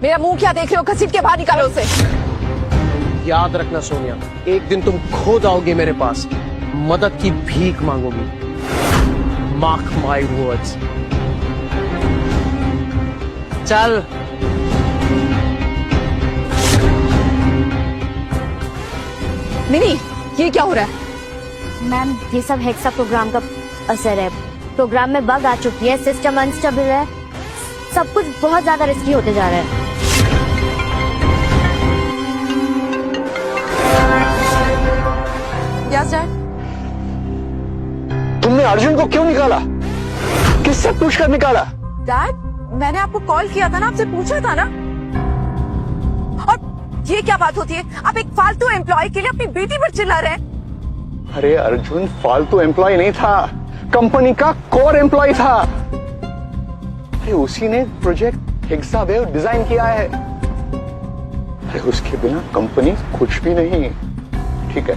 मेरा मुंह क्या देख रहे हो? घसीट के बाहर निकालो उसे। याद रखना सोनिया, एक दिन तुम खुद आओगे मेरे पास, मदद की भीख मांगोगी। Mark my words. चल। मिनी, ये क्या हो रहा है? मैम, ये सब हेक्सा प्रोग्राम का असर है। प्रोग्राम में बग आ चुकी है, सिस्टम अनस्टेबल है, सब कुछ बहुत ज्यादा रिस्की होते जा रहा है। Yes dad. तुमने अर्जुन को क्यों निकाला? किससे पूछकर निकाला? डैड, मैंने आपको कॉल किया था ना, आपसे पूछा था ना। और ये क्या बात होती है? आप एक फालतू एम्प्लॉय के लिए अपनी बेटी पर चिल्ला रहे हैं। अरे अर्जुन फालतू एम्प्लॉय नहीं था, कंपनी का कोर एम्प्लॉय था। अरे उसी ने प्रोजेक्ट हेक्सावेव डिजाइन किया है। अरे उसके बिना कंपनी कुछ भी नहीं। ठीक है,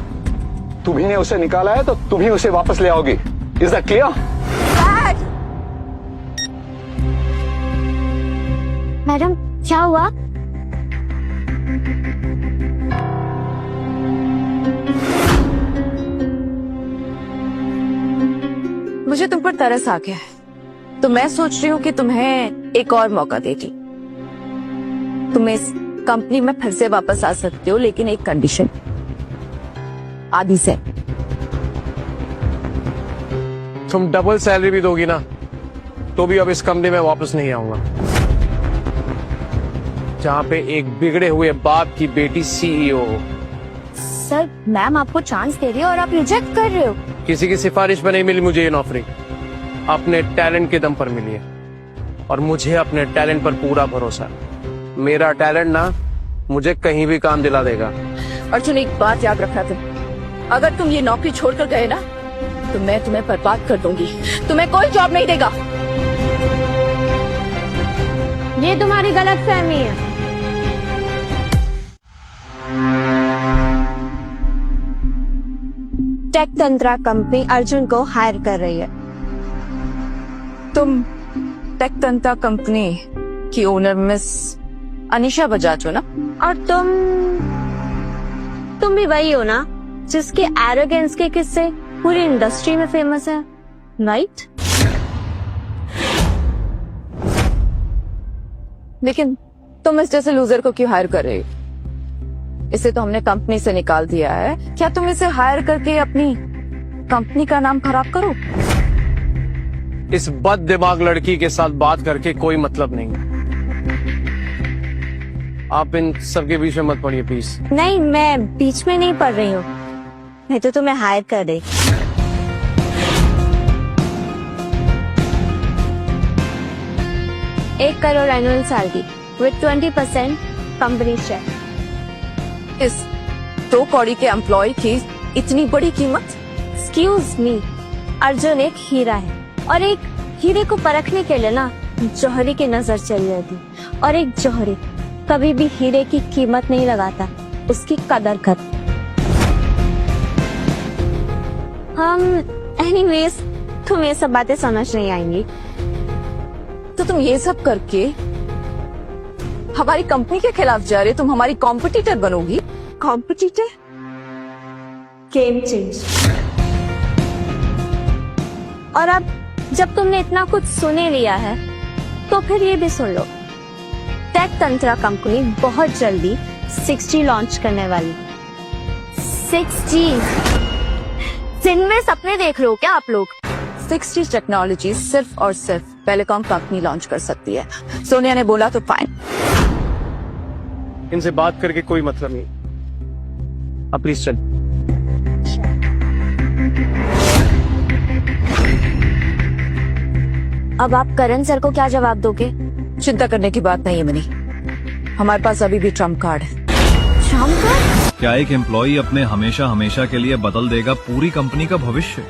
तुम्ही ने उसे निकाला है तो तुम ही उसे वापस ले आओगी। Is that clear? मैडम, क्या हुआ? मुझे तुम पर तरस आ गया है, तो मैं सोच रही हूँ कि तुम्हें एक और मौका देती। तुम इस कंपनी में फिर से वापस आ सकते हो, लेकिन एक कंडीशन, आधी से। तुम डबल सैलरी भी दोगी ना, तो भी अब इस कंपनी में वापस नहीं आऊंगा, जहाँ पे एक बिगड़े हुए बाप की बेटी सीईओ हो। सर, मैम आपको चांस दे रही है और आप रिजेक्ट कर रहे हो। किसी की सिफारिश पर नहीं मिली मुझे ये नौकरी, अपने टैलेंट के दम पर मिली है, और मुझे अपने टैलेंट पर पूरा भरोसा है। मेरा टैलेंट ना मुझे कहीं भी काम दिला देगा। अर्जुन, एक बात याद रखना तुम, अगर तुम ये नौकरी छोड़कर गए ना, तो मैं तुम्हें बर्बाद कर दूंगी। तुम्हें कोई जॉब नहीं देगा। ये तुम्हारी गलतफहमी है। टेक तंत्रा कंपनी अर्जुन को हायर कर रही है। तुम टेक तंत्रा कंपनी की ओनर मिस अनीशा बजाज हो ना? और तुम भी वही हो ना, जिसके एरोगेंस के किस्से पूरी इंडस्ट्री में फेमस है, राइट? लेकिन तुम इस जैसे लूजर को क्यों हायर कर रहे हो? इसे तो हमने कंपनी से निकाल दिया है। क्या तुम इसे हायर करके अपनी कंपनी का नाम खराब करो? इस बद दिमाग लड़की के साथ बात करके कोई मतलब नहीं। आप इन सबके बीच में मत पड़िए प्लीज। नहीं, मैं बीच में नहीं पढ़ रही हूँ, मैं तो तुम्हें हायर कर दे। $1 crore annual salary with 20% company share. इस 2 कौड़ी के एम्प्लॉय की इतनी बड़ी कीमत? एक्सक्यूज मी, अर्जुन एक हीरा है, और एक हीरे को परखने के लिए ना जौहरी की नजर चली जाती, और एक जौहरी कभी भी हीरे की कीमत नहीं लगाता, उसकी कदर कर। एनीवेज, तुम ये सब बातें समझ नहीं आएंगी। तो तुम ये सब करके हमारी कंपनी के खिलाफ जा रहे हो? तुम हमारी कॉम्पिटिटर बनोगी? कॉम्पिटिटर? Game change. और अब जब तुमने इतना कुछ सुने लिया है, तो फिर ये भी सुन लो, टेक तंत्रा कंपनी बहुत जल्दी 6G लॉन्च करने वाली। 6G? जिनमें सपने देख रहे हो क्या आप लोग? 6G टेक्नोलॉजी सिर्फ और सिर्फ टेलीकॉम कंपनी लॉन्च कर सकती है। सोनिया ने बोला तो फाइन। इनसे बात करके कोई मतलब नहीं। अब प्लीज चल। अब आप करण सर को क्या जवाब दोगे? चिंता करने की बात नहीं है मनी, हमारे पास अभी भी ट्रम्प कार्ड है। Trump card? क्या एक एम्प्लॉई अपने हमेशा हमेशा के लिए बदल देगा पूरी कंपनी का भविष्य?